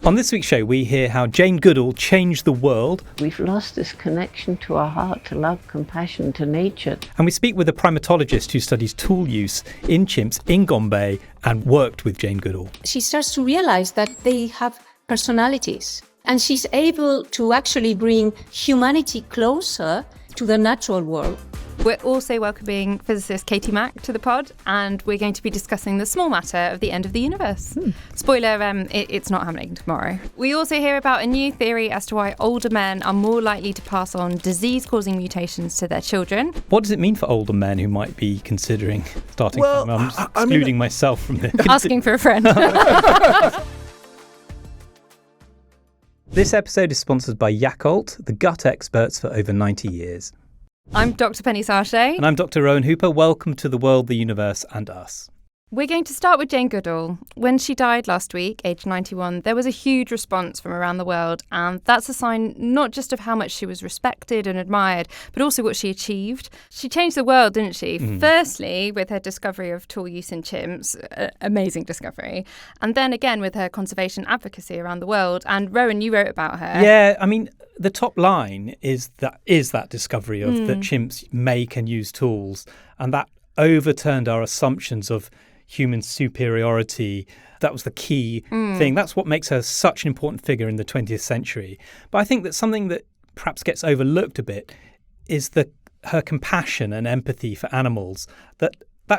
On this week's show, we hear how Jane Goodall changed the world. We've lost this connection to our heart, to love, compassion, to nature. And we speak with a primatologist who studies tool use in chimps in Gombe and worked with Jane Goodall. She starts to realize that they have personalities. And she's able to actually bring humanity closer to the natural world. We're also welcoming physicist Mack to the pod, and we're going to be discussing the small matter of the end of the universe. Spoiler, it's not happening tomorrow. We also hear about a new theory as to why older men are more likely to pass on disease-causing mutations to their children. What does it mean for older men who might be considering starting family? I'm excluding myself from this. Asking for a friend. This episode is sponsored by Yakult, the gut experts for over 90 years. I'm Dr. Penny Sarche. And I'm Dr. Rowan Hooper. Welcome to the world, the universe, and us. We're going to start with Jane Goodall. When she died last week, aged 91, there was a huge response from around the world, and that's a sign not just of how much she was respected and admired, but also what she achieved. She changed the world, didn't she? Firstly, with her discovery of tool use in chimps, amazing discovery, and then again with her conservation advocacy around the world. And Rowan, you wrote about her. Yeah, I mean, the top line is that discovery of that chimps make and use tools, and that overturned our assumptions of human superiority. That was the key thing. That's what makes her such an important figure in the 20th century. But I think that something that perhaps gets overlooked a bit is her compassion and empathy for animals, that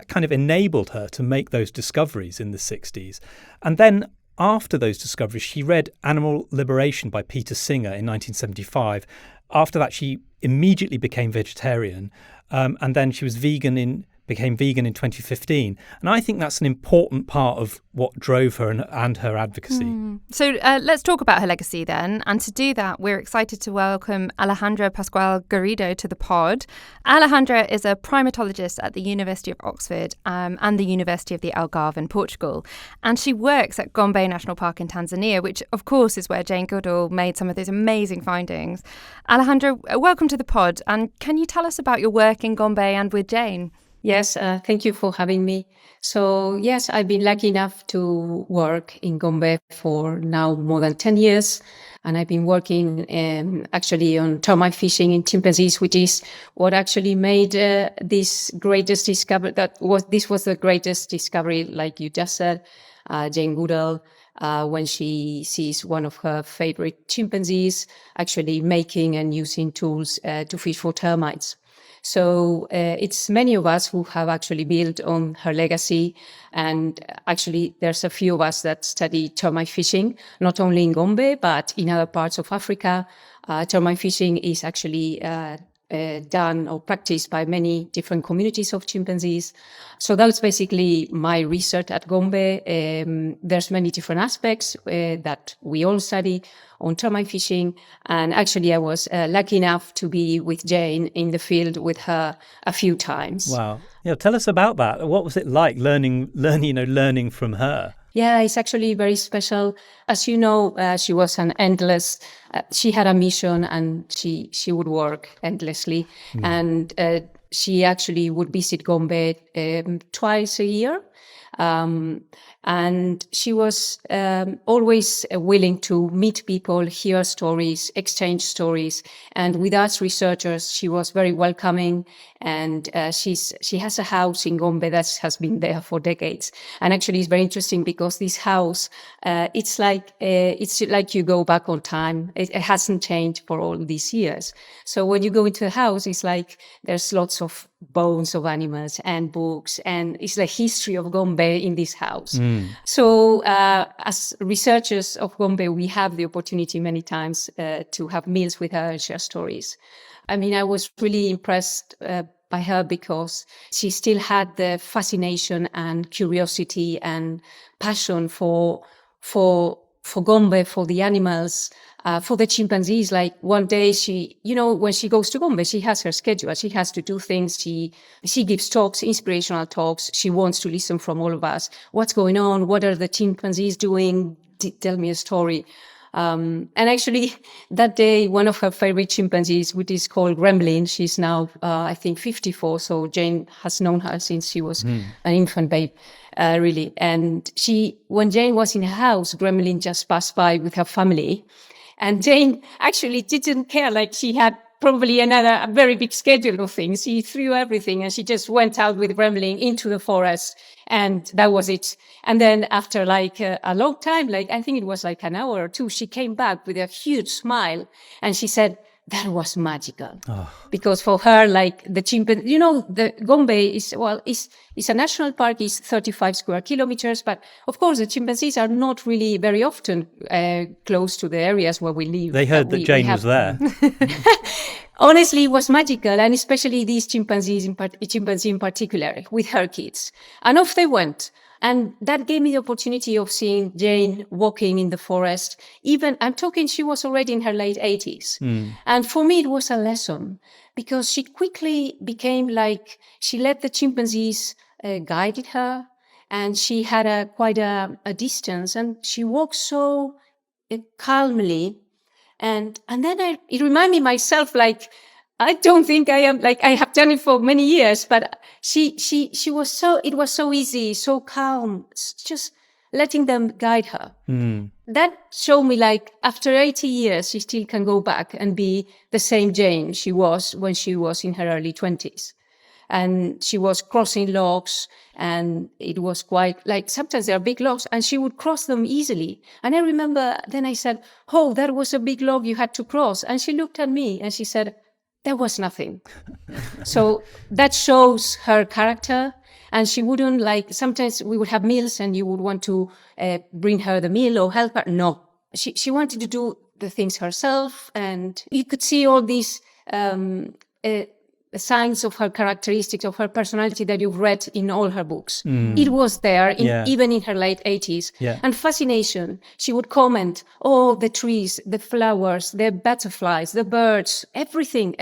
kind of enabled her to make those discoveries in the 60s. And then after those discoveries, she read Animal Liberation by Peter Singer in 1975. After that, she immediately became vegetarian, and then she was became vegan in 2015. And I think that's an important part of what drove her and her advocacy. So let's talk about her legacy then. And to do that, we're excited to welcome Alejandra Pascual-Garrido to the pod. Alejandra is a primatologist at the University of Oxford and the University of the Algarve in Portugal. And she works at Gombe National Park in Tanzania, which of course is where Jane Goodall made some of those amazing findings. Alejandra, welcome to the pod. And can you tell us about your work in Gombe and with Jane? Yes, thank you for having me. So, yes, I've been lucky enough to work in Gombe for now more than 10 years. And I've been working actually on termite fishing in chimpanzees, which is what actually made this greatest discovery. This was the greatest discovery, like you just said, Jane Goodall, when she sees one of her favorite chimpanzees actually making and using tools to fish for termites. So it's many of us who have actually built on her legacy. And actually, there's a few of us that study termite fishing, not only in Gombe, but in other parts of Africa. Termite fishing is actually done or practiced by many different communities of chimpanzees. So that's basically my research at Gombe. There's many different aspects that we all study on termite fishing. And actually, I was lucky enough to be with Jane in the field with her a few times. Wow. Yeah, tell us about that. What was it like learning from her? Yeah, it's actually very special. As you know, she was an endless, she had a mission and she would work endlessly. And she actually would visit Gombe twice a year. And she was always willing to meet people, hear stories, exchange stories. And with us researchers, she was very welcoming. And she has a house in Gombe that has been there for decades. And actually, it's very interesting because this house, it's like you go back on time. It hasn't changed for all these years. So when you go into the house, it's like there's lots of bones of animals and books, and it's the history of Gombe in this house. So as researchers of Gombe, we have the opportunity many times to have meals with her and share stories. I mean, I was really impressed by her because she still had the fascination and curiosity and passion for Gombe, for the animals, for the chimpanzees. Like one day when she goes to Gombe, she has her schedule. She has to do things. She gives talks, inspirational talks. She wants to listen from all of us. What's going on? What are the chimpanzees doing? Tell me a story. And actually, that day, one of her favorite chimpanzees, which is called Gremlin, she's now, I think, 54. So Jane has known her since she was an infant babe, really. And when Jane was in her house, Gremlin just passed by with her family. And Jane actually didn't care, like she had probably a very big schedule of things. She threw everything and she just went out with Gremlin into the forest, and that was it. And then after like a long time, like I think it was like an hour or two, she came back with a huge smile and she said, that was magical. Because for her, like the chimpanzee, the Gombe is a national park, is 35 square kilometers. But of course, the chimpanzees are not really very often close to the areas where we live. They heard that Jane was there. Honestly, it was magical, and especially these chimpanzee in particular, with her kids. And off they went. And that gave me the opportunity of seeing Jane walking in the forest. Even, I'm talking, she was already in her late 80s. And for me, it was a lesson because she quickly became like, she let the chimpanzees guided her, and she had quite a distance, and she walked so calmly. And then it reminded me myself, like, I don't think I am, like, I have done it for many years, but she was it was so easy, so calm, just letting them guide her. That showed me, like, after 80 years, she still can go back and be the same Jane she was when she was in her early 20s. And she was crossing logs, and it was quite like, sometimes there are big logs and she would cross them easily. And I remember then I said, oh, that was a big log you had to cross. And she looked at me and she said, there was nothing. So that shows her character. And she wouldn't, like, sometimes we would have meals and you would want to bring her the meal or help her. No, she wanted to do the things herself. And you could see all these signs of her characteristics, of her personality that you've read in all her books. It was there, even in her late 80s. And fascination. She would comment, oh, the trees, the flowers, the butterflies, the birds, everything.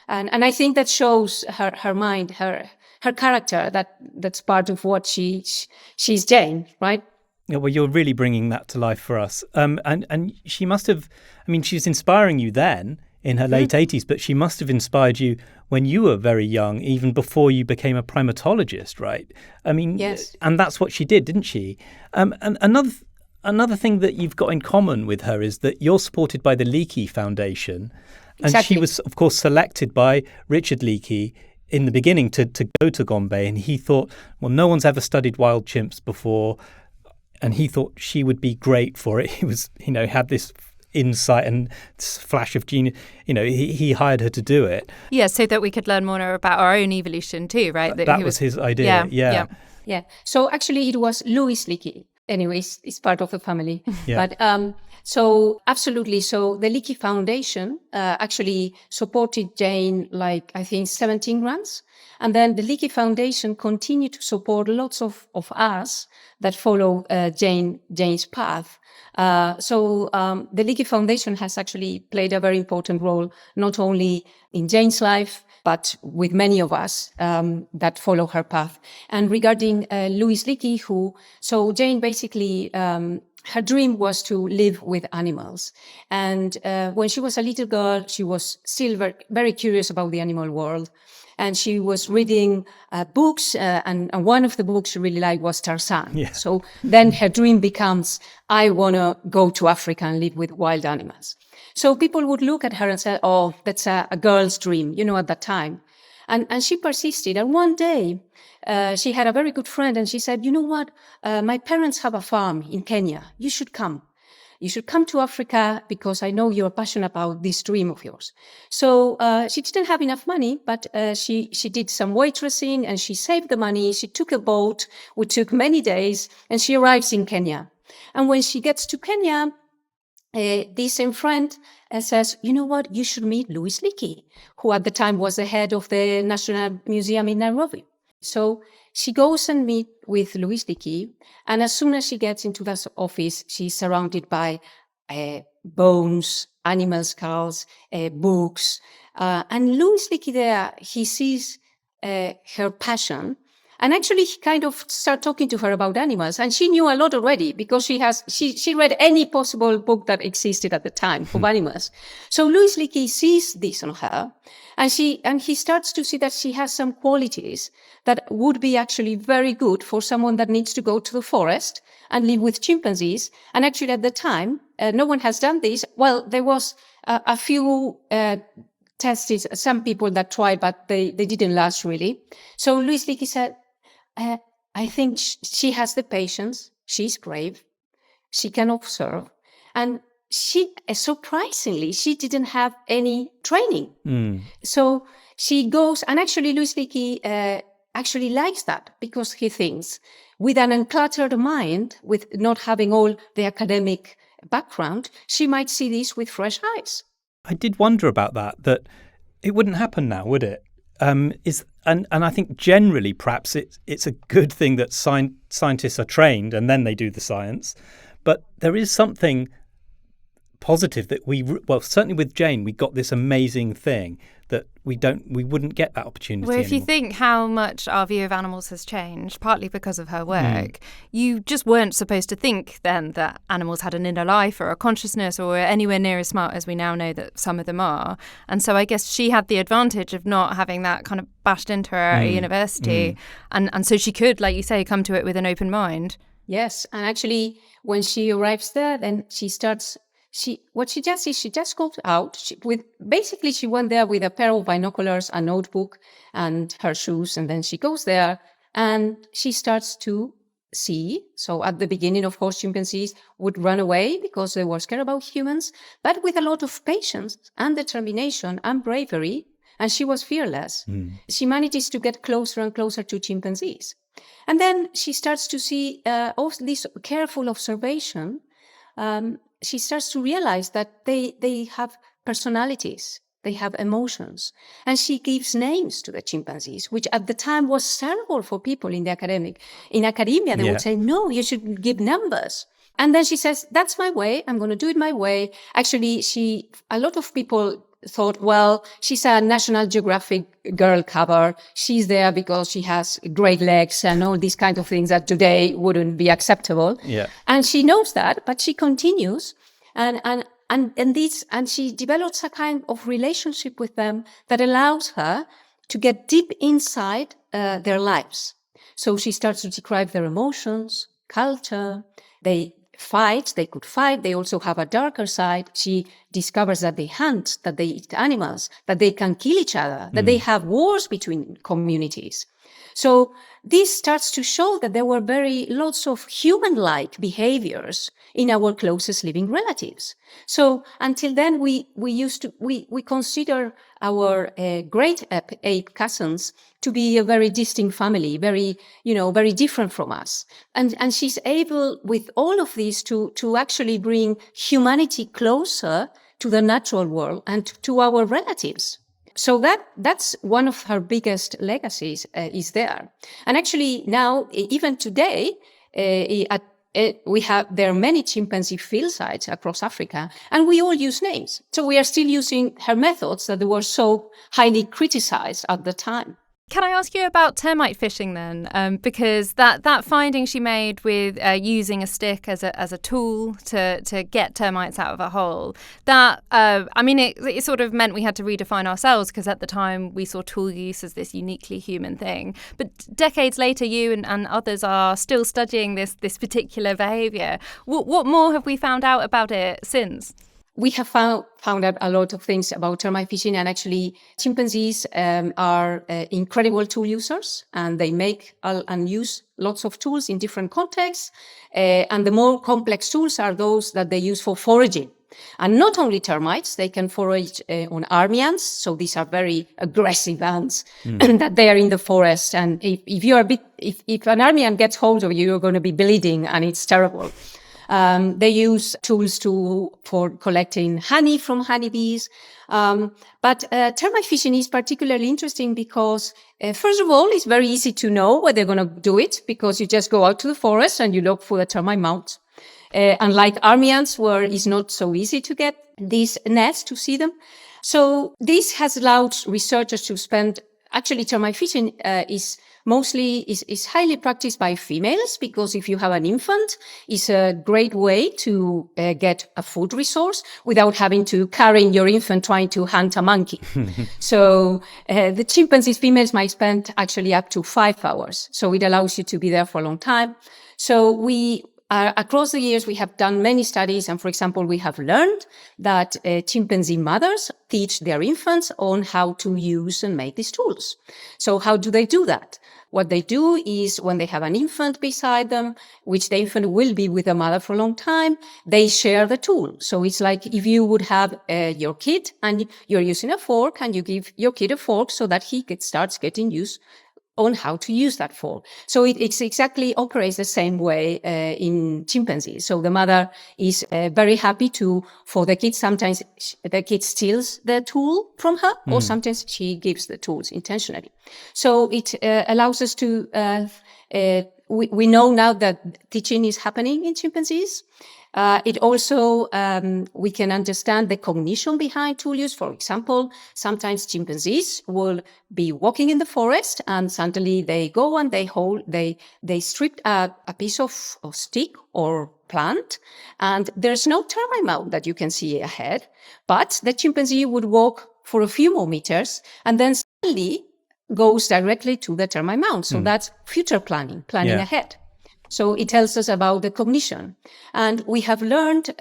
And I think that shows her mind, her character, that's part of what she's Jane, right? Yeah, well, you're really bringing that to life for us. And she must have, I mean, she's inspiring you then in her late 80s, but she must have inspired you when you were very young, even before you became a primatologist, right? I mean, yes. And that's what she did, didn't she? And another thing that you've got in common with her is that you're supported by the Leakey Foundation. And Exactly. she was, of course, selected by Richard Leakey in the beginning to go to Gombe. And he thought, well, no one's ever studied wild chimps before. And he thought she would be great for it. He was, had this insight and flash of genius. He hired her to do it. Yeah, so that we could learn more about our own evolution too, right? That was his idea. Yeah. So actually, it was Louis Leakey. Anyways, it's part of the family. Yeah. But so absolutely. So the Leakey Foundation actually supported Jane, like, I think 17 grants. And then the Leakey Foundation continued to support lots of us that follow Jane's path. So the Leakey Foundation has actually played a very important role, not only in Jane's life, but with many of us that follow her path. And regarding Louis Leakey, so Jane basically, her dream was to live with animals. And when she was a little girl, she was still very, very curious about the animal world. And she was reading books, and one of the books she really liked was Tarzan. Yeah. So then her dream becomes, I want to go to Africa and live with wild animals. So people would look at her and say, oh, that's a girl's dream, at that time. And she persisted. And one day, she had a very good friend, and she said, you know what? My parents have a farm in Kenya. You should come. You should come to Africa because I know you're passionate about this dream of yours. So she didn't have enough money, but she did some waitressing and she saved the money. She took a boat, which took many days, and she arrives in Kenya. And when she gets to Kenya, this same friend says, you know what, you should meet Louis Leakey, who at the time was the head of the National Museum in Nairobi. So she goes and meets with Louis Leakey, and as soon as she gets into that office, she's surrounded by bones, animal skulls, books. And Louis Leakey there, he sees her passion, And actually, he kind of started talking to her about animals. And she knew a lot already because she read any possible book that existed at the time of animals. So Louis Leakey sees this on her, and he starts to see that she has some qualities that would be actually very good for someone that needs to go to the forest and live with chimpanzees. And actually, at the time, no one has done this. Well, there was a few tests, some people that tried, but they didn't last really. So Louis Leakey said, I think she has the patience. She's brave. She can observe. And she, surprisingly, she didn't have any training. So she goes, and actually Louis Leakey actually likes that because he thinks with an uncluttered mind, with not having all the academic background, she might see this with fresh eyes. I did wonder about that it wouldn't happen now, would it? And I think generally perhaps it's a good thing that scientists are trained and then they do the science. But there is something positive that certainly with Jane, we got this amazing thing that we wouldn't get that opportunity Well, if you anymore. think how much our view of animals has changed, partly because of her work, you just weren't supposed to think then that animals had an inner life or a consciousness or were anywhere near as smart as we now know that some of them are. And so I guess she had the advantage of not having that kind of bashed into her at university. And so she could, like you say, come to it with an open mind. Yes, and actually when she arrives there, then she starts... What she does is she just goes out. She went there with a pair of binoculars, a notebook, and her shoes, and then she goes there and she starts to see. So at the beginning, of course, chimpanzees would run away because they were scared about humans, but with a lot of patience and determination and bravery, and she was fearless. She manages to get closer and closer to chimpanzees. And then she starts to see all this careful observation. She starts to realize that they have personalities, they have emotions. And she gives names to the chimpanzees, which at the time was terrible for people in academia. They would say, no, you should give numbers. And then she says, that's my way. I'm going to do it my way. Actually, a lot of people thought, well, she's a National Geographic girl cover. She's there because she has great legs and all these kind of things that today wouldn't be acceptable. Yeah. And she knows that, but she continues and she develops a kind of relationship with them that allows her to get deep inside their lives. So she starts to describe their emotions, culture. They could fight. They also have a darker side. She discovers that they hunt, that they eat animals, that they can kill each other, that they have wars between communities. So this starts to show that there were lots of human-like behaviors in our closest living relatives. So until then, we consider our great ape cousins to be a very distinct family, very different from us. And she's able with all of these to actually bring humanity closer to the natural world and to our relatives. So that's one of her biggest legacies is there. And actually now, even today, there are many chimpanzee field sites across Africa, and we all use names. So we are still using her methods that were so highly criticized at the time. Can I ask you about termite fishing then? Because that finding she made with using a stick as a tool to get termites out of a hole, it sort of meant we had to redefine ourselves because at the time we saw tool use as this uniquely human thing. But decades later, you and others are still studying this particular behaviour. What more have we found out about it since? We have found out a lot of things about termite fishing, and actually chimpanzees are incredible tool users, and they make and use lots of tools in different contexts. And the more complex tools are those that they use for foraging. And not only termites, they can forage on army ants. So these are very aggressive ants that they are in the forest. And if an army ant gets hold of you, you're going to be bleeding, and it's terrible. They use tools for collecting honey from honeybees. But termite fishing is particularly interesting because, first of all, it's very easy to know where they're going to do it because you just go out to the forest and you look for the termite mounds. Unlike army ants, where it's not so easy to get these nests to see them. So this has allowed researchers to spend Actually, termite fishing is highly practiced by females, because if you have an infant, it's a great way to get a food resource without having to carry your infant trying to hunt a monkey. So the chimpanzees females might spend actually up to 5 hours. So it allows you to be there for a long time. So across the years, we have done many studies. And for example, we have learned that chimpanzee mothers teach their infants on how to use and make these tools. So how do they do that? What they do is when they have an infant beside them, which the infant will be with the mother for a long time, they share the tool. So it's like if you would have your kid and you're using a fork, and you give your kid a fork so that he starts getting used on how to use that fork. So it exactly operates the same way in chimpanzees. So the mother is very happy for the kid. Sometimes the kid steals the tool from her, or sometimes she gives the tools intentionally. So it allows us to, we know now that teaching is happening in chimpanzees. It also, we can understand the cognition behind tool use. For example, sometimes chimpanzees will be walking in the forest, and suddenly they go and they strip a piece of stick or plant, and there's no termite mound that you can see ahead, but the chimpanzee would walk for a few more meters and then suddenly goes directly to the termite mound. So that's future planning ahead. So it tells us about the cognition. And we have learned,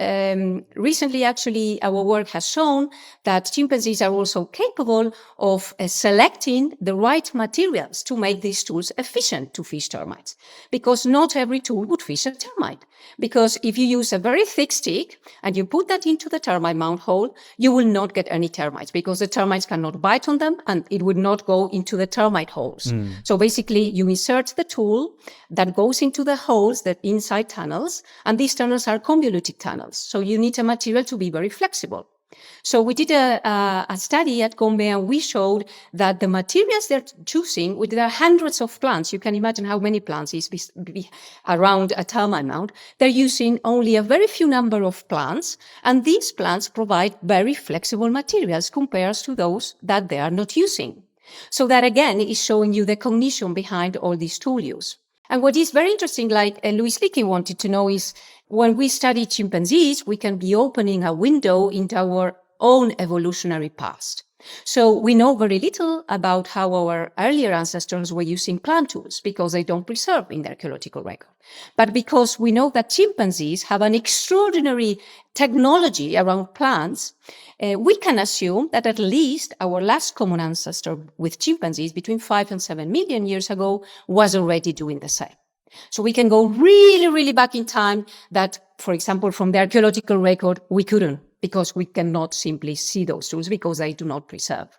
recently actually, our work has shown that chimpanzees are also capable of selecting the right materials to make these tools efficient to fish termites. Because not every tool would fish a termite. Because if you use a very thick stick and you put that into the termite mound hole, you will not get any termites, because the termites cannot bite on them and it would not go into the termite holes. So basically, you insert the tool that goes into the holes, the inside tunnels, and these tunnels are convoluted tunnels. So you need a material to be very flexible. So we did a study at Gombe, and we showed that the materials they're choosing, there are hundreds of plants. You can imagine how many plants is around a termite mound. They're using only a very few number of plants, and these plants provide very flexible materials compared to those that they are not using. So that again is showing you the cognition behind all these tool use. And what is very interesting, like Louise Leakey wanted to know, is when we study chimpanzees, we can be opening a window into our own evolutionary past. So we know very little about how our earlier ancestors were using plant tools, because they don't preserve in their archaeological record. But because we know that chimpanzees have an extraordinary technology around plants, we can assume that at least our last common ancestor with chimpanzees between 5 and 7 million years ago was already doing the same. So we can go really, really back in time that, for example, from the archaeological record, we couldn't, because we cannot simply see those tools because they do not preserve.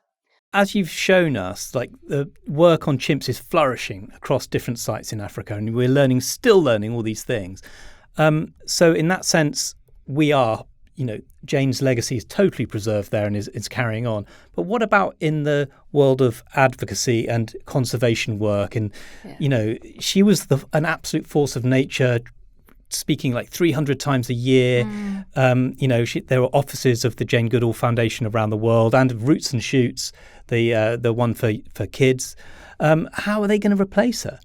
As you've shown us, like the work on chimps is flourishing across different sites in Africa, and we're still learning all these things. So in that sense, we are, Jane's legacy is totally preserved there and is carrying on. But what about in the world of advocacy and conservation work? And, she was an absolute force of nature, speaking like 300 times a year. There were offices of the Jane Goodall Foundation around the world, and Roots and Shoots, the one for kids. How are they going to replace her?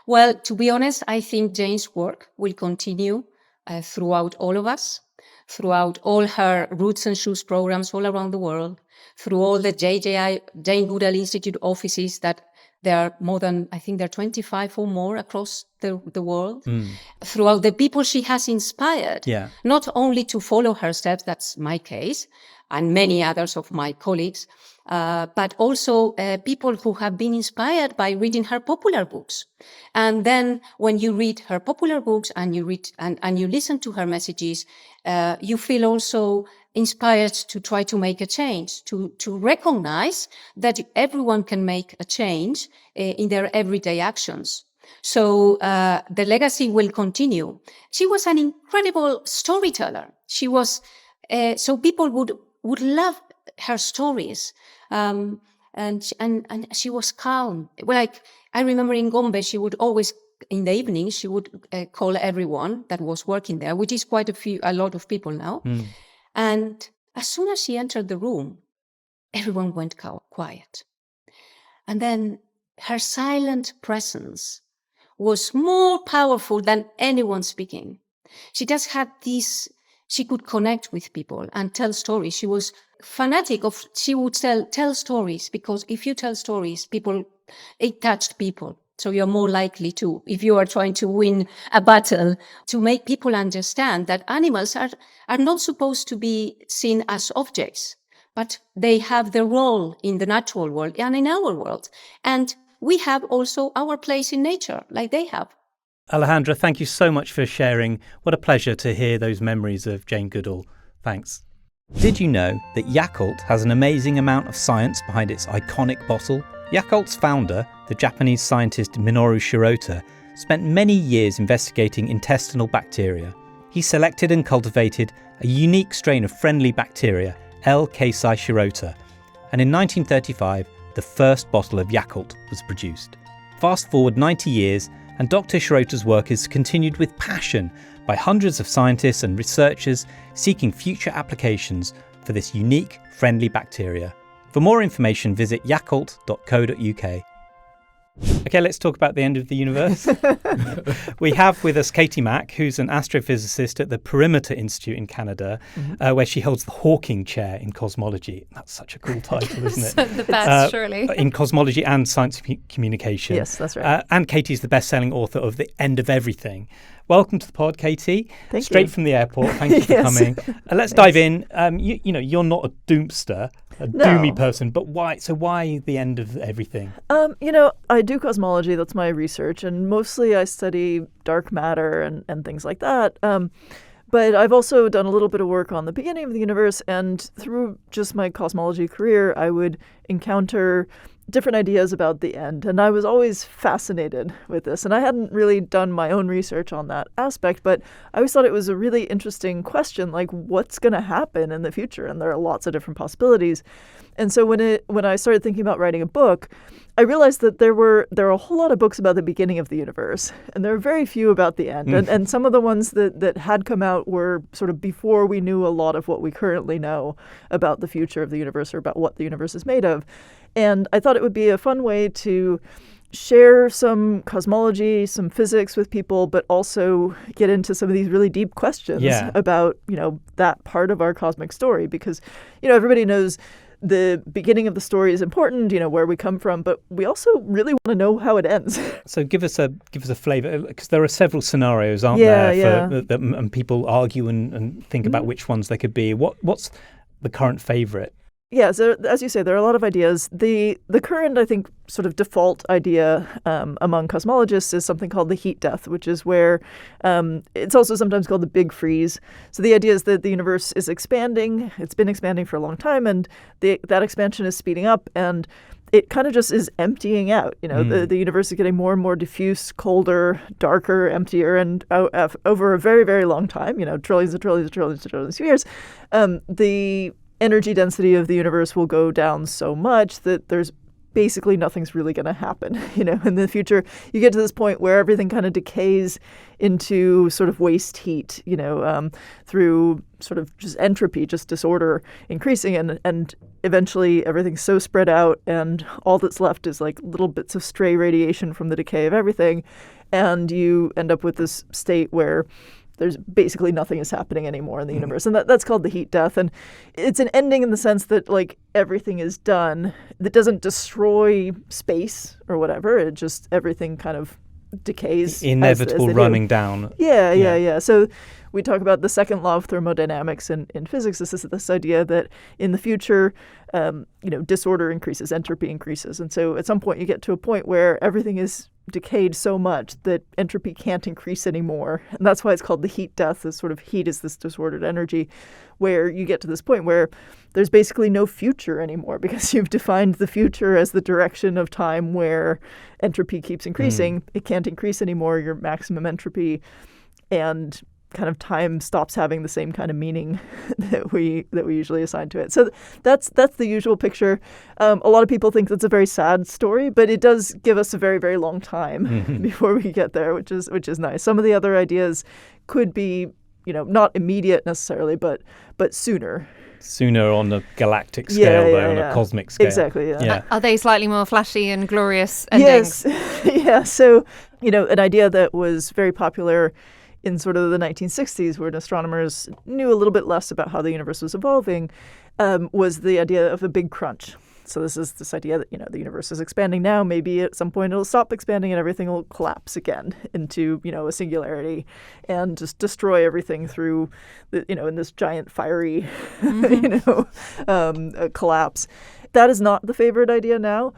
Well, to be honest, I think Jane's work will continue throughout all of us, throughout all her Roots and Shoots programs all around the world, through all the Jane Goodall Institute offices that there are more than, I think there are 25 or more across the world, throughout the people she has inspired, not only to follow her steps, that's my case, and many others of my colleagues, but also people who have been inspired by reading her popular books. And then when you read her popular books and you read and you listen to her messages, you feel also inspired to try to make a change, to recognize that everyone can make a change in their everyday actions. So the legacy will continue. She was an incredible storyteller. She was so people would love her stories, and she was calm. Like I remember in Gombe, she would always in the evening she would call everyone that was working there, which is a lot of people now. And as soon as she entered the room, everyone went quiet. And then her silent presence was more powerful than anyone speaking. She just had this, she could connect with people and tell stories. She was fanatic of, she would tell stories, because if you tell stories, it touched people. So you're more likely to, if you are trying to win a battle, to make people understand that animals are not supposed to be seen as objects, but they have their role in the natural world and in our world. And we have also our place in nature, like they have. Alejandra, thank you so much for sharing. What a pleasure to hear those memories of Jane Goodall. Thanks. Did you know that Yakult has an amazing amount of science behind its iconic bottle? Yakult's founder, the Japanese scientist Minoru Shirota, spent many years investigating intestinal bacteria. He selected and cultivated a unique strain of friendly bacteria, L. casei shirota, and in 1935, the first bottle of Yakult was produced. Fast forward 90 years, and Dr. Shirota's work is continued with passion by hundreds of scientists and researchers seeking future applications for this unique, friendly bacteria. For more information, visit yakult.co.uk. Okay, let's talk about the end of the universe. We have with us Katie Mack, who's an astrophysicist at the Perimeter Institute in Canada, where she holds the Hawking Chair in Cosmology. That's such a cool title, isn't it? The best, surely. In cosmology and science communication. Yes, that's right. And Katie's the best-selling author of The End of Everything. Welcome to the pod, Katie. Thank Straight you. from the airport. Thank you for coming. Let's dive in. You know, you're not a doomster, a doomy person, but why? So why the end of everything? I do cosmology. That's my research, and mostly I study dark matter and things like that. But I've also done a little bit of work on the beginning of the universe, and through just my cosmology career, I would encounter different ideas about the end. And I was always fascinated with this. And I hadn't really done my own research on that aspect, but I always thought it was a really interesting question, like what's going to happen in the future? And there are lots of different possibilities. And so when I started thinking about writing a book, I realized that there are a whole lot of books about the beginning of the universe, and there are very few about the end. And some of the ones that had come out were sort of before we knew a lot of what we currently know about the future of the universe or about what the universe is made of. And I thought it would be a fun way to share some cosmology, some physics with people, but also get into some of these really deep questions about, that part of our cosmic story. Because, everybody knows the beginning of the story is important, where we come from, but we also really want to know how it ends. So give us a flavor, because there are several scenarios, aren't there? And people argue and think about which ones they could be. What's the current favorite? Yeah, so as you say, there are a lot of ideas. The current, I think, sort of default idea among cosmologists is something called the heat death, which is where it's also sometimes called the big freeze. So the idea is that the universe is expanding. It's been expanding for a long time, and that expansion is speeding up, and it kind of just is emptying out. The universe is getting more and more diffuse, colder, darker, emptier, and over a very, very long time, trillions and trillions and trillions and trillions of years, the energy density of the universe will go down so much that there's basically nothing's really going to happen. In the future, you get to this point where everything kind of decays into sort of waste heat, through sort of just entropy, just disorder increasing. And eventually everything's so spread out and all that's left is like little bits of stray radiation from the decay of everything. And you end up with this state where there's basically nothing is happening anymore in the universe. And that's called the heat death. And it's an ending in the sense that like everything is done. That doesn't destroy space or whatever. It just, everything kind of decays. Inevitable as running down. Yeah. So we talk about the second law of thermodynamics in physics. This is this idea that in the future, disorder increases, entropy increases. And so at some point you get to a point where everything is decayed so much that entropy can't increase anymore. And that's why it's called the heat death. This sort of heat is this disordered energy where you get to this point where there's basically no future anymore because you've defined the future as the direction of time where entropy keeps increasing. It can't increase anymore, your maximum entropy, and kind of time stops having the same kind of meaning that we usually assign to it. So that's the usual picture. A lot of people think that's a very sad story, but it does give us a very, very long time before we get there, which is nice. Some of the other ideas could be, not immediate necessarily, but sooner. Sooner on a galactic scale than on a cosmic scale. Exactly, yeah. Are they slightly more flashy and glorious endings? Yes. Yeah. So, an idea that was very popular in sort of the 1960s, when astronomers knew a little bit less about how the universe was evolving, was the idea of a big crunch. So this idea that, the universe is expanding now. Maybe at some point it'll stop expanding and everything will collapse again into, a singularity and just destroy everything through, in this giant fiery, collapse. That is not the favorite idea now.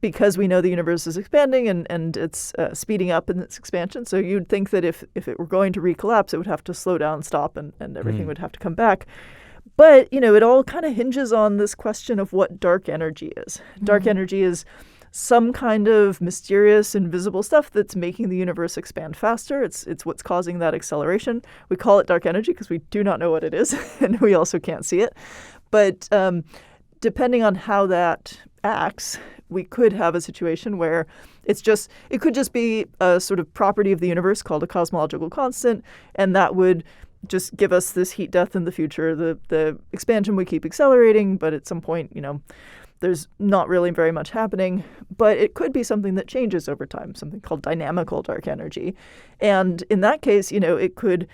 Because we know the universe is expanding and it's speeding up in its expansion. So you'd think that if it were going to recollapse, it would have to slow down, stop, and everything would have to come back. But, it all kind of hinges on this question of what dark energy is. Dark energy is some kind of mysterious, invisible stuff that's making the universe expand faster. It's what's causing that acceleration. We call it dark energy because we do not know what it is, and we also can't see it. But depending on how that acts, we could have a situation where it could just be a sort of property of the universe called a cosmological constant, and that would just give us this heat death in the future. The expansion would keep accelerating, but at some point, there's not really very much happening. But it could be something that changes over time, something called dynamical dark energy. And in that case, it could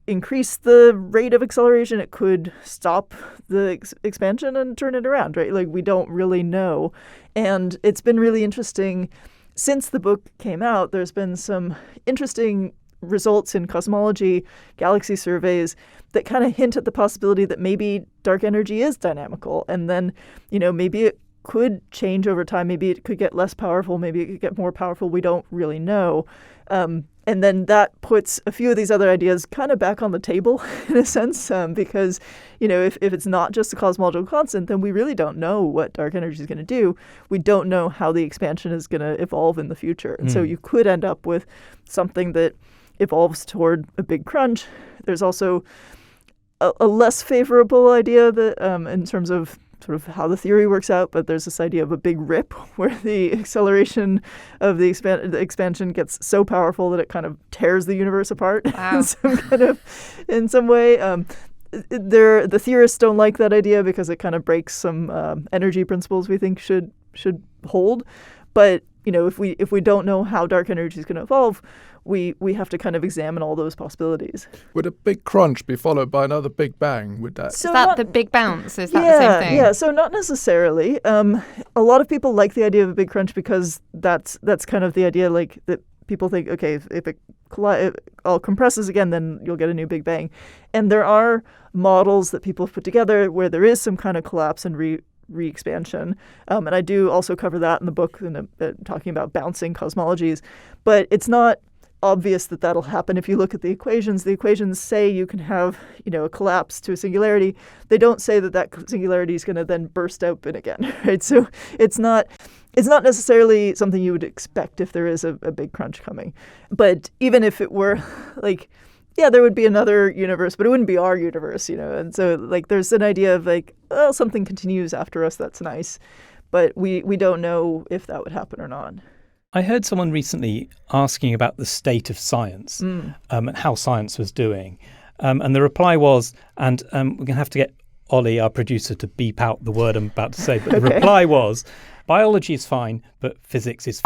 increase the rate of acceleration. It could stop the expansion and turn it around, right? Like, we don't really know. And it's been really interesting. Since the book came out, there's been some interesting results in cosmology, galaxy surveys that kind of hint at the possibility that maybe dark energy is dynamical. And then, maybe it could change over time. Maybe it could get less powerful. Maybe it could get more powerful. We don't really know. And then that puts a few of these other ideas kind of back on the table in a sense, because, if it's not just a cosmological constant, then we really don't know what dark energy is going to do. We don't know how the expansion is going to evolve in the future. And so you could end up with something that evolves toward a big crunch. There's also a less favorable idea that in terms of sort of how the theory works out, but there's this idea of a big rip where the acceleration of the expansion gets so powerful that it kind of tears the universe apart. Wow. in some way. The theorists don't like that idea because it kind of breaks some energy principles we think should hold. But if we don't know how dark energy is going to evolve, we have to kind of examine all those possibilities. Would a big crunch be followed by another big bang? Is that the big bounce? Is that the same thing? Yeah, so not necessarily. A lot of people like the idea of a big crunch because that's kind of the idea, like, that people think, okay, if it all compresses again, then you'll get a new big bang. And there are models that people have put together where there is some kind of collapse and re-expansion. And I do also cover that in the book, talking about bouncing cosmologies. But it's not obvious that that'll happen. If you look at the equations say you can have, a collapse to a singularity. They don't say that singularity is going to then burst open again, right? So it's not necessarily something you would expect if there is a big crunch coming. But even if it were, like, yeah, there would be another universe, but it wouldn't be our universe, And so, like, there's an idea of, like, oh, something continues after us. That's nice. But we don't know if that would happen or not. I heard someone recently asking about the state of science and how science was doing. And the reply was, and we're going to have to get Ollie, our producer, to beep out the word I'm about to say. But the reply was, biology is fine, but physics is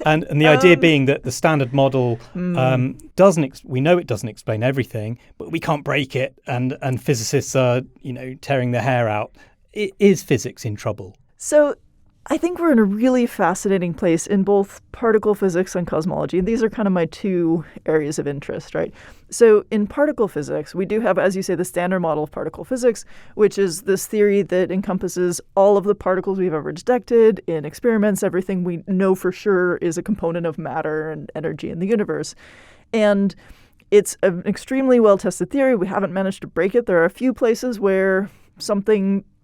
and the idea being that the standard model we know it doesn't explain everything, but we can't break it. And physicists are, tearing their hair out. Is physics in trouble? So I think we're in a really fascinating place in both particle physics and cosmology. And these are kind of my two areas of interest, right? So in particle physics, we do have, as you say, the standard model of particle physics, which is this theory that encompasses all of the particles we've ever detected in experiments, everything we know for sure is a component of matter and energy in the universe. And it's an extremely well-tested theory. We haven't managed to break it. There are a few places where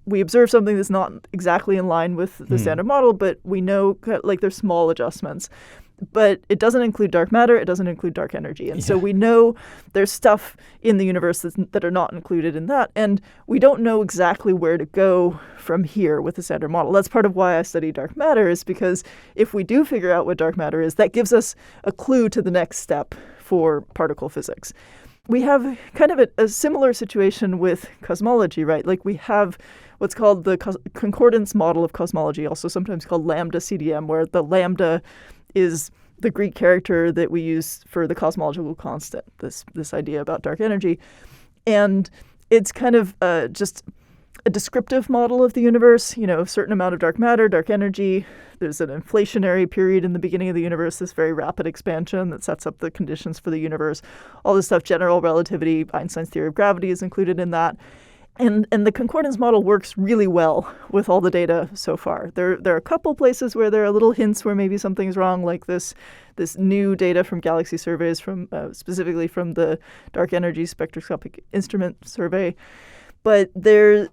we observe something that's not exactly in line with the standard model, but we know, like, there's small adjustments. But it doesn't include dark matter. It doesn't include dark energy. And so we know there's stuff in the universe that are not included in that. And we don't know exactly where to go from here with the standard model. That's part of why I study dark matter, is because if we do figure out what dark matter is, that gives us a clue to the next step for particle physics. we have kind of a similar situation with cosmology, right? Like we have what's called the concordance model of cosmology, also sometimes called lambda CDM, where the lambda is the Greek character that we use for the cosmological constant, this idea about dark energy. And it's kind of just a descriptive model of the universe, a certain amount of dark matter, dark energy. There's an inflationary period in the beginning of the universe, this very rapid expansion that sets up the conditions for the universe. All this stuff, general relativity, Einstein's theory of gravity is included in that. And the concordance model works really well with all the data so far. There are a couple places where there are little hints where maybe something's wrong, like this new data from galaxy surveys, from specifically from the Dark Energy Spectroscopic Instrument Survey. But there's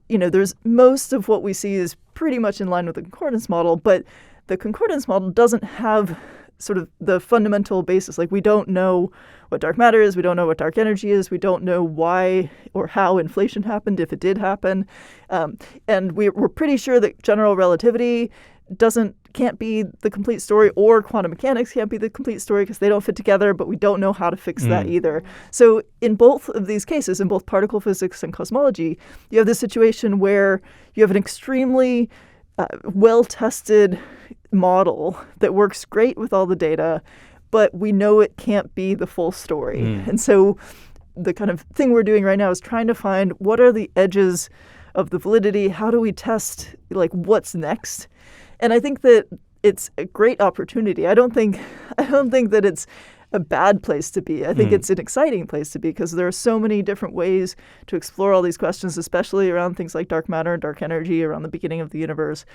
most of what we see is pretty much in line with the concordance model, but the concordance model doesn't have sort of the fundamental basis. Like we don't know what dark matter is, we don't know what dark energy is, we don't know why or how inflation happened, if it did happen. And we're pretty sure that general relativity can't be the complete story, or quantum mechanics can't be the complete story because they don't fit together, but we don't know how to fix that either. So in both of these cases, in both particle physics and cosmology, you have this situation where you have an extremely well-tested model that works great with all the data, but we know it can't be the full story. And so the kind of thing we're doing right now is trying to find what are the edges of the validity, how do we test like what's next? And I think that it's a great opportunity. I don't think that it's a bad place to be. I think it's an exciting place to be because there are so many different ways to explore all these questions, especially around things like dark matter and dark energy, around the beginning of the universe,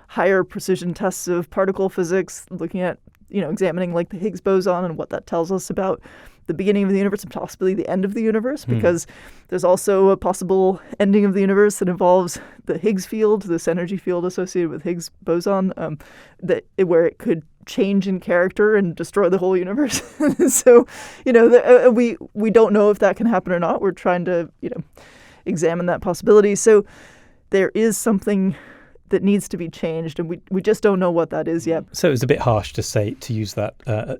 higher precision tests of particle physics, looking at, examining like the Higgs boson and what that tells us about the beginning of the universe and possibly the end of the universe, because there's also a possible ending of the universe that involves the Higgs field, this energy field associated with Higgs boson, where it could change in character and destroy the whole universe. So, we don't know if that can happen or not. We're trying to, examine that possibility. So there is something that needs to be changed, and we just don't know what that is yet. So it was a bit harsh to use that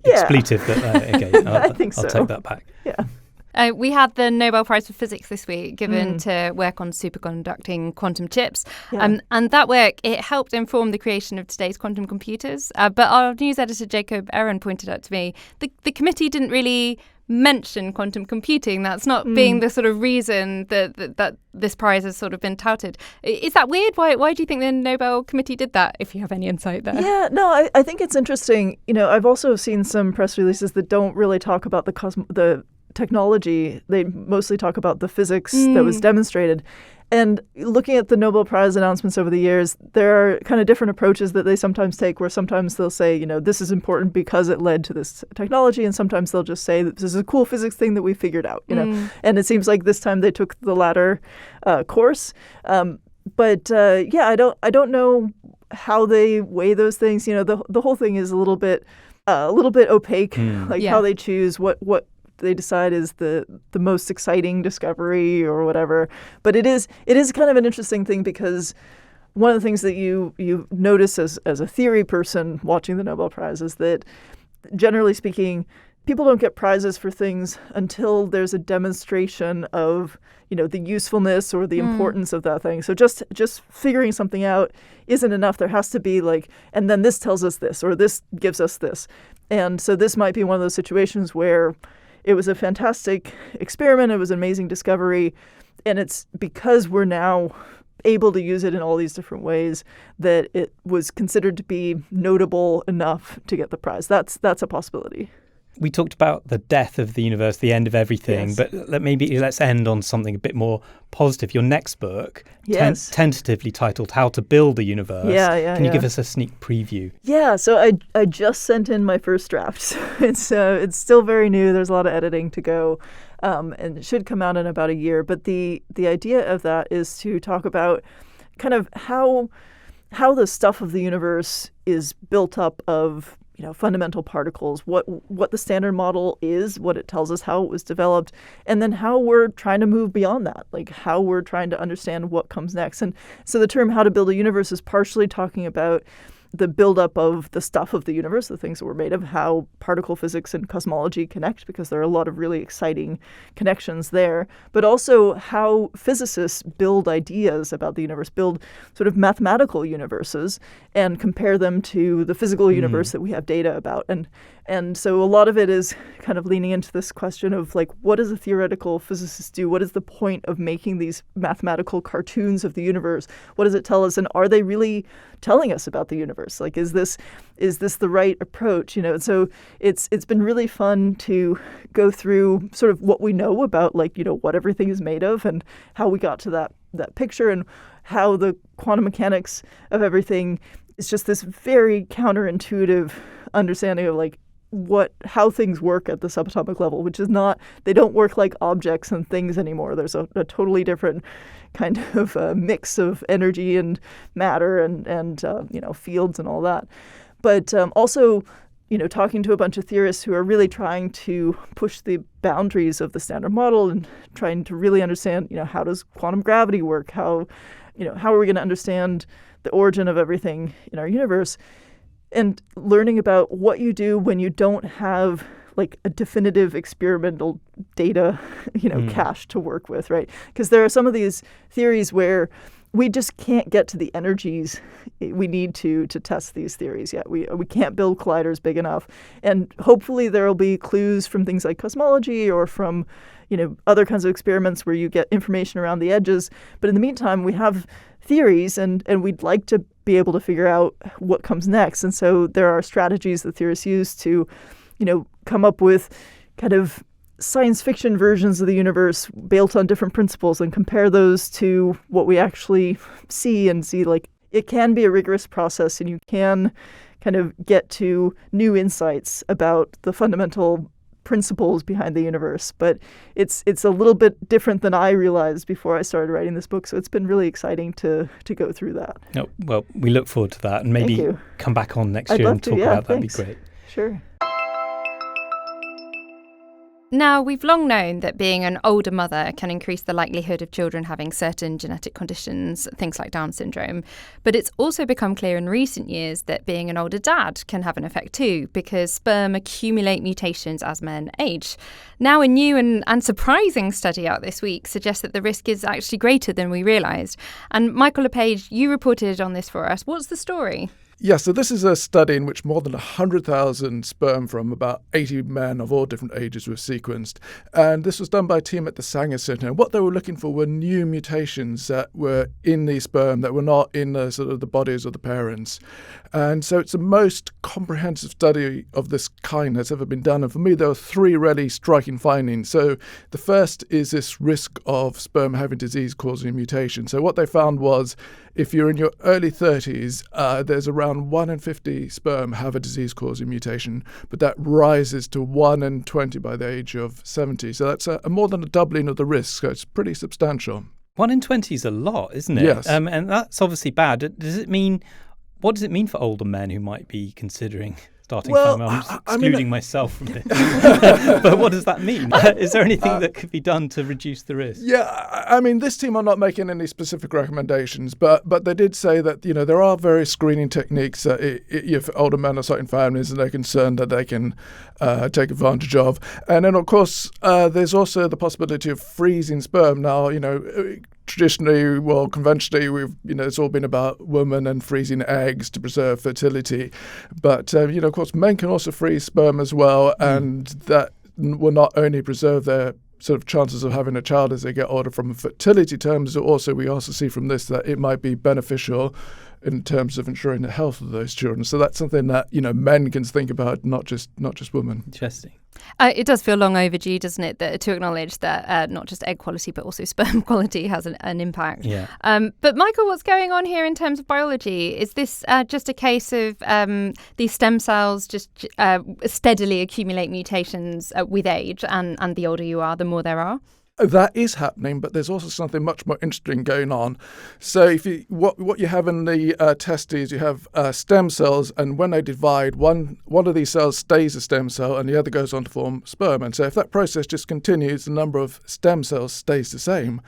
expletive. But again, I think so. I'll take that back. Yeah. We had the Nobel Prize for Physics this week given to work on superconducting quantum chips. Yeah. And that work, it helped inform the creation of today's quantum computers. But our news editor, Jacob Aaron, pointed out to me, the committee didn't really mention quantum computing. That's not being the sort of reason that this prize has sort of been touted. Is that weird? Why do you think the Nobel Committee did that, if you have any insight there? Yeah, no, I think it's interesting. I've also seen some press releases that don't really talk about the technology. They mostly talk about the physics that was demonstrated. And looking at the Nobel Prize announcements over the years, there are kind of different approaches that they sometimes take, where sometimes they'll say, this is important because it led to this technology, and sometimes they'll just say, this is a cool physics thing that we figured out, And it seems like this time they took the latter course. But I don't know how they weigh those things. The whole thing is a little bit opaque, how they choose what they decide is the most exciting discovery or whatever. But it is kind of an interesting thing, because one of the things that you notice as a theory person watching the Nobel Prize is that, generally speaking, people don't get prizes for things until there's a demonstration of, the usefulness or the importance of that thing. So just figuring something out isn't enough. There has to be and then this tells us this, or this gives us this. And so this might be one of those situations where it was a fantastic experiment. It was an amazing discovery. And it's because we're now able to use it in all these different ways that it was considered to be notable enough to get the prize. That's a possibility. We talked about the death of the universe, the end of everything, Yes. but let's end on something a bit more positive. Your next book, Yes. tentatively titled How to Build the Universe. Can you give us a sneak preview? Yeah, so I just sent in my first draft. It's still very new. There's a lot of editing to go, and it should come out in about a year. But the idea of that is to talk about kind of how the stuff of the universe is built up of fundamental particles, what the standard model is, what it tells us, how it was developed, and then how we're trying to move beyond that, how we're trying to understand what comes next. And so the term how to build a universe is partially talking about the buildup of the stuff of the universe, the things that we're made of, how particle physics and cosmology connect, because there are a lot of really exciting connections there, but also how physicists build ideas about the universe, build sort of mathematical universes and compare them to the physical universe that we have data about. And so a lot of it is kind of leaning into this question of like, what does a theoretical physicist do? What is the point of making these mathematical cartoons of the universe? What does it tell us? And are they really telling us about the universe? Like, is this the right approach? So it's been really fun to go through sort of what we know about, like, what everything is made of and how we got to that picture, and how the quantum mechanics of everything is just this very counterintuitive understanding of like how things work at the subatomic level, which is not, they don't work like objects and things anymore. There's a totally different kind of mix of energy and matter and fields and all that. But also, talking to a bunch of theorists who are really trying to push the boundaries of the standard model and trying to really understand, how does quantum gravity work? How are we going to understand the origin of everything in our universe? And learning about what you do when you don't have like a definitive experimental data, cache to work with, right? Because there are some of these theories where we just can't get to the energies we need to test these theories yet. We can't build colliders big enough. And hopefully there will be clues from things like cosmology or from, other kinds of experiments where you get information around the edges. But in the meantime, we have theories and we'd like to be able to figure out what comes next. And so there are strategies that theorists use to, come up with kind of science fiction versions of the universe built on different principles and compare those to what we actually see and see, like, it can be a rigorous process and you can kind of get to new insights about the fundamental principles behind the universe. But it's a little bit different than I realized before I started writing this book. So it's been really exciting to go through that. Oh, well, we look forward to that, and maybe come back on next year and talk about that. That'd be great. Sure. Now, we've long known that being an older mother can increase the likelihood of children having certain genetic conditions, things like Down syndrome. But it's also become clear in recent years that being an older dad can have an effect too, because sperm accumulate mutations as men age. Now, a new and surprising study out this week suggests that the risk is actually greater than we realised. And Michael LePage, you reported on this for us. What's the story? Yeah, so this is a study in which more than 100,000 sperm from about 80 men of all different ages were sequenced. And this was done by a team at the Sanger Center. And what they were looking for were new mutations that were in these sperm that were not in the sort of the bodies of the parents. And so it's the most comprehensive study of this kind that's ever been done. And for me, there were three really striking findings. So the first is this risk of sperm having disease-causing mutation. So what they found was if you're in your early 30s, there's around 1 in 50 sperm have a disease-causing mutation, but that rises to 1 in 20 by the age of 70. So that's a more than a doubling of the risk. So it's pretty substantial. 1 in 20 is a lot, isn't it? Yes. And that's obviously bad. What does it mean for older men who might be considering starting family? I'm just excluding myself from this. But what does that mean? Is there anything that could be done to reduce the risk? Yeah, I mean, this team are not making any specific recommendations, but they did say that, there are various screening techniques that if older men are starting families and they're concerned that they can take advantage of. And then, of course, there's also the possibility of freezing sperm. Now, traditionally, conventionally, it's all been about women and freezing eggs to preserve fertility. But, of course, men can also freeze sperm as well, and that will not only preserve their sort of chances of having a child as they get older from fertility terms, but we also see from this that it might be beneficial in terms of ensuring the health of those children. So that's something that, men can think about, not just women. Interesting. It does feel long overdue, doesn't it, to acknowledge that not just egg quality, but also sperm quality has an impact. Yeah. But Michael, what's going on here in terms of biology? Is this just a case of these stem cells just steadily accumulate mutations with age, and the older you are, the more there are? That is happening, but there's also something much more interesting going on. So if what you have in the testes, you have stem cells, and when they divide, one of these cells stays a stem cell and the other goes on to form sperm. And so if that process just continues, the number of stem cells stays the same.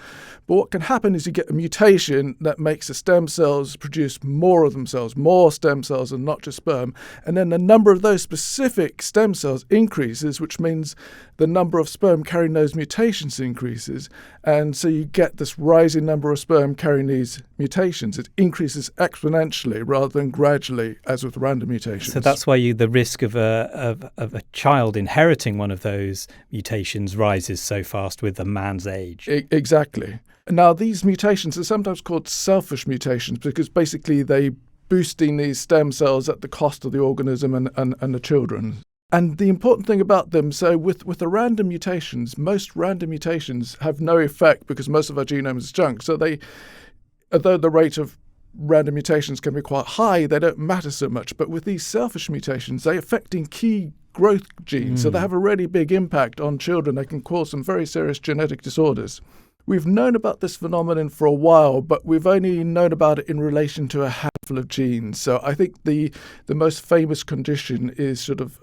But what can happen is you get a mutation that makes the stem cells produce more of themselves, more stem cells and not just sperm. And then the number of those specific stem cells increases, which means the number of sperm carrying those mutations increases. And so you get this rising number of sperm carrying these mutations. It increases exponentially rather than gradually, as with random mutations. So that's why the risk of a child inheriting one of those mutations rises so fast with a man's age. Exactly. Now, these mutations are sometimes called selfish mutations because basically they boosting these stem cells at the cost of the organism and the children. And the important thing about them, so with the random mutations, most random mutations have no effect because most of our genome is junk. So although the rate of random mutations can be quite high, they don't matter so much. But with these selfish mutations, they're affecting key growth genes. So they have a really big impact on children. They can cause some very serious genetic disorders. We've known about this phenomenon for a while, but we've only known about it in relation to a handful of genes. So I think the most famous condition is sort of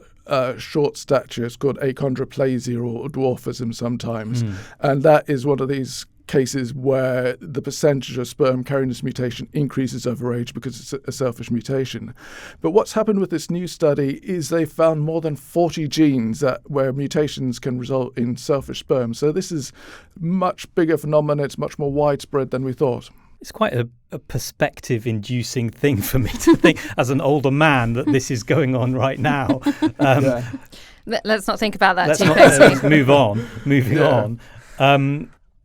short stature. It's called achondroplasia or dwarfism sometimes. And that is one of these cases where the percentage of sperm carrying this mutation increases over age because it's a selfish mutation. But what's happened with this new study is they found more than 40 genes where mutations can result in selfish sperm. So this is much bigger phenomenon. It's much more widespread than we thought. It's quite a perspective-inducing thing for me to think, as an older man, that this is going on right now. Let's not think about that too closely. Let's move on. Moving on.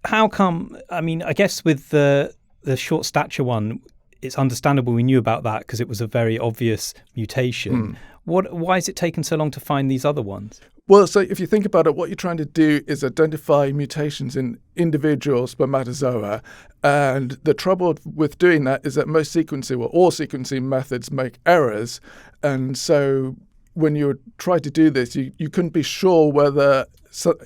How come, I mean, I guess with the short stature one, it's understandable we knew about that because it was a very obvious mutation. Why has it taken so long to find these other ones? Well, so if you think about it, what you're trying to do is identify mutations in individual spermatozoa. And the trouble with doing that is that all sequencing methods make errors. And so when you try to do this, you couldn't be sure whether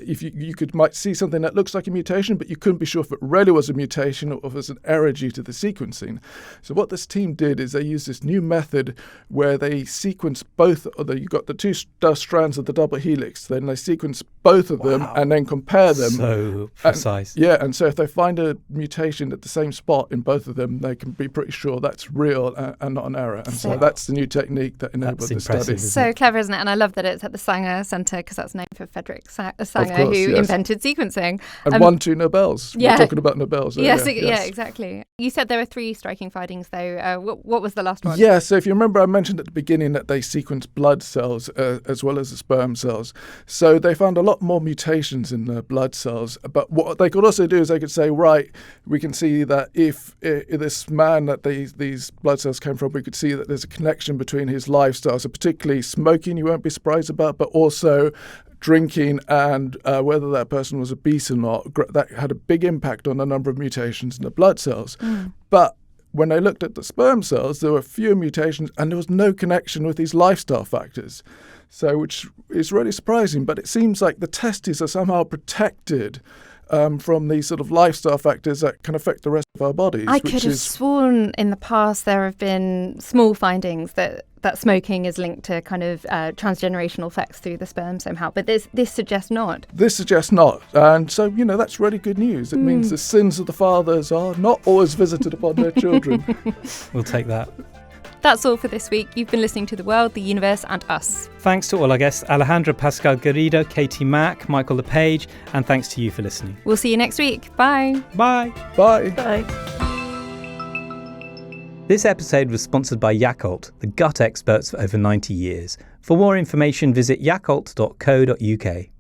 if you might see something that looks like a mutation, but you couldn't be sure if it really was a mutation or if it was an error due to the sequencing. So what this team did is they used this new method where they sequence both you got the two strands of the double helix, then they sequence both of them and then compare them. So precise. And so if they find a mutation at the same spot in both of them, they can be pretty sure that's real and not an error. And so that's the new technique that enabled the study. So clever, isn't it? And I love that it's at the Sanger Centre because that's named for Frederick Sanger, who invented sequencing. And won 2 Nobels. We're talking about Nobels. Yes, exactly. You said there were 3 striking findings, though. What was the last one? Yeah, so if you remember, I mentioned at the beginning that they sequenced blood cells as well as the sperm cells. So they found a lot more mutations in the blood cells. But what they could also do is they could say, right, we can see that if this man that these blood cells came from, we could see that there's a connection between his lifestyle. So particularly smoking, you won't be surprised about, but also drinking and whether that person was obese or not. That had a big impact on the number of mutations in the blood cells. But when they looked at the sperm cells, there were fewer mutations and there was no connection with these lifestyle factors. So which is really surprising, but it seems like the testes are somehow protected from these sort of lifestyle factors that can affect the rest of our bodies. I could have sworn in the past there have been small findings that smoking is linked to kind of transgenerational effects through the sperm somehow, but this suggests not. This suggests not, and so, that's really good news. It means the sins of the fathers are not always visited upon their children. We'll take that. That's all for this week. You've been listening to The World, the Universe and Us. Thanks to all our guests, Alejandra Pascual-Garrido, Katie Mack, Michael LePage, and thanks to you for listening. We'll see you next week. Bye. Bye. Bye. Bye. This episode was sponsored by Yakult, the gut experts for over 90 years. For more information, visit yakult.co.uk.